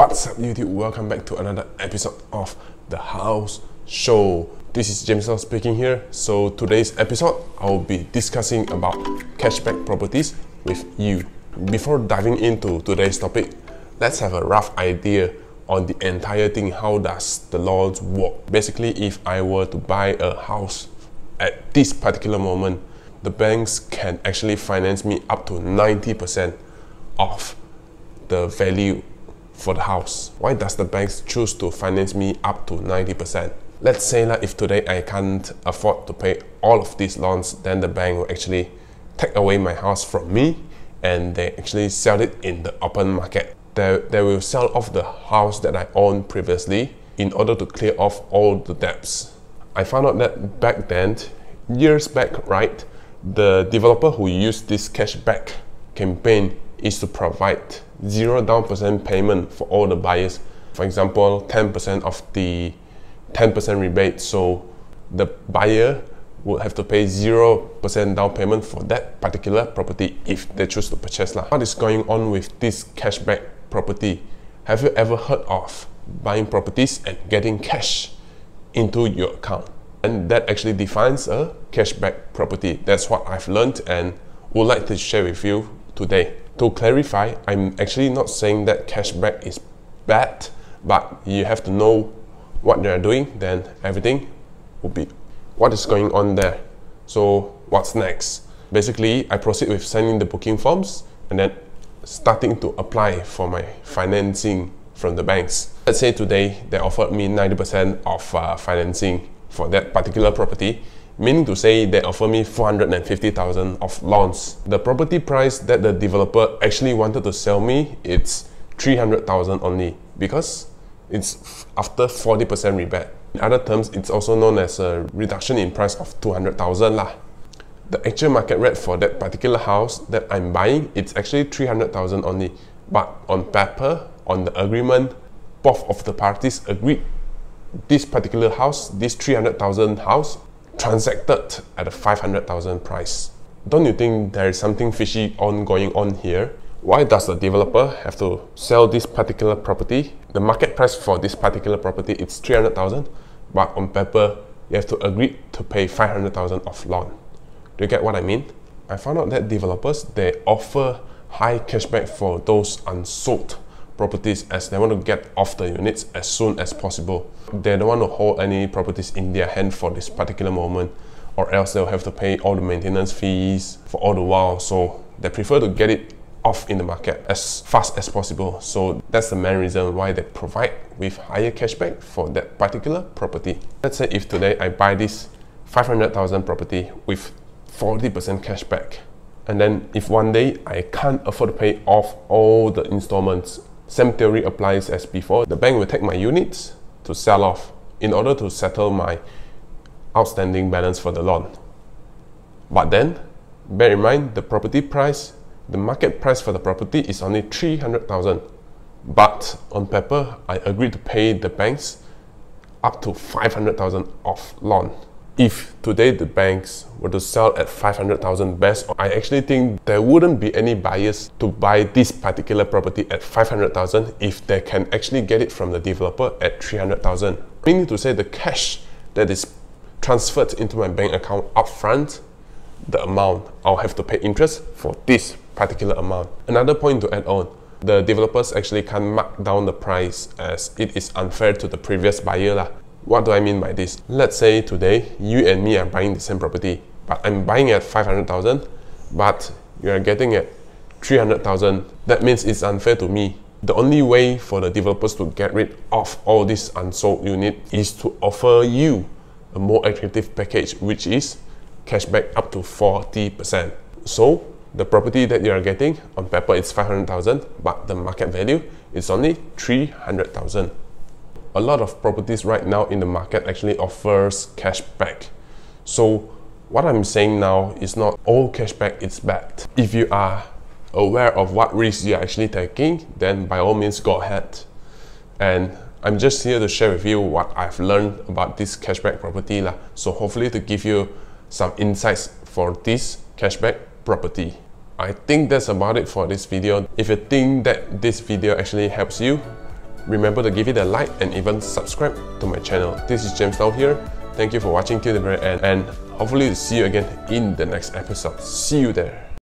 What's up YouTube? Welcome back to another episode of The House Show. This is James speaking here. So today's episode, I'll be discussing about cashback properties with you. Before diving into today's topic, let's have a rough idea on the entire thing. How does the laws work? Basically, if I were to buy a house at this particular moment, the banks can actually finance me up to 90% of the value for the house. Why does the banks choose to finance me up to 90%? Let's say that if today I can't afford to pay all of these loans, then the bank will actually take away my house from me and they actually sell it in the open market. They will sell off the house that I owned previously in order to clear off all the debts. I found out that back then, years back, right, the developer who used this cashback campaign is to provide 0 down payment for all the buyers. For example, 10% of the 10% rebate. So the buyer would have to pay 0% down payment for that particular property if they choose to purchase. What is going on with this cashback property? Have you ever heard of buying properties and getting cash into your account? And that actually defines a cashback property. That's what I've learned and would like to share with you today. To clarify, I'm actually not saying that cashback is bad, but you have to know what they're doing, then everything will be what is going on there. So what's next? Basically, I proceed with signing the booking forms and then starting to apply for my financing from the banks. Let's say today they offered me 90% of financing for that particular property, meaning to say they offer me 450,000 of loans. The property price that the developer actually wanted to sell me, it's 300,000 only because it's after 40% rebate. In other terms, it's also known as a reduction in price of 200,000 lah. The actual market rate for that particular house that I'm buying, it's actually 300,000 only. But on paper, on the agreement, both of the parties agreed this particular house, this 300,000 house, transacted at a 500,000 price. Don't you think there is something fishy going on here? Why does the developer have to sell this particular property? The market price for this particular property is 300,000, but on paper you have to agree to pay 500,000 of loan. Do you get what I mean? I found out that developers, they offer high cashback for those unsold properties as they want to get off the units as soon as possible. They don't want to hold any properties in their hand for this particular moment, or else they'll have to pay all the maintenance fees for all the while. So they prefer to get it off in the market as fast as possible. So that's the main reason why they provide with higher cashback for that particular property. Let's say if today I buy this 500,000 property with 40% cashback, and then if one day I can't afford to pay off all the installments, same theory applies as before. The bank will take my units to sell off in order to settle my outstanding balance for the loan. But then, bear in mind the property price, the market price for the property is only 300,000. But on paper, I agreed to pay the banks up to 500,000 of loan. If today the banks were to sell at 500,000 best, I actually think there wouldn't be any buyers to buy this particular property at 500,000 if they can actually get it from the developer at 300,000. Meaning to say the cash that is transferred into my bank account upfront, the amount I'll have to pay interest for this particular amount. Another point to add on, the developers actually can't mark down the price as it is unfair to the previous buyer lah. What do I mean by this? Let's say today, you and me are buying the same property, but I'm buying at 500,000, but you are getting at 300,000. That means it's unfair to me. The only way for the developers to get rid of all this unsold unit is to offer you a more attractive package, which is cashback up to 40%. So the property that you are getting, on paper it's 500,000, but the market value is only 300,000. A lot of properties right now in the market actually offers cashback. So what I'm saying now is not all cashback is bad. If you are aware of what risks you're actually taking, then by all means go ahead. And I'm just here to share with you what I've learned about this cashback property lah. So hopefully to give you some insights for this cashback property. I think that's about it for this video. If you think that this video actually helps you, remember to give it a like and even subscribe to my channel. This is James now here. Thank you for watching till the very end, and hopefully see you again in the next episode. See you there.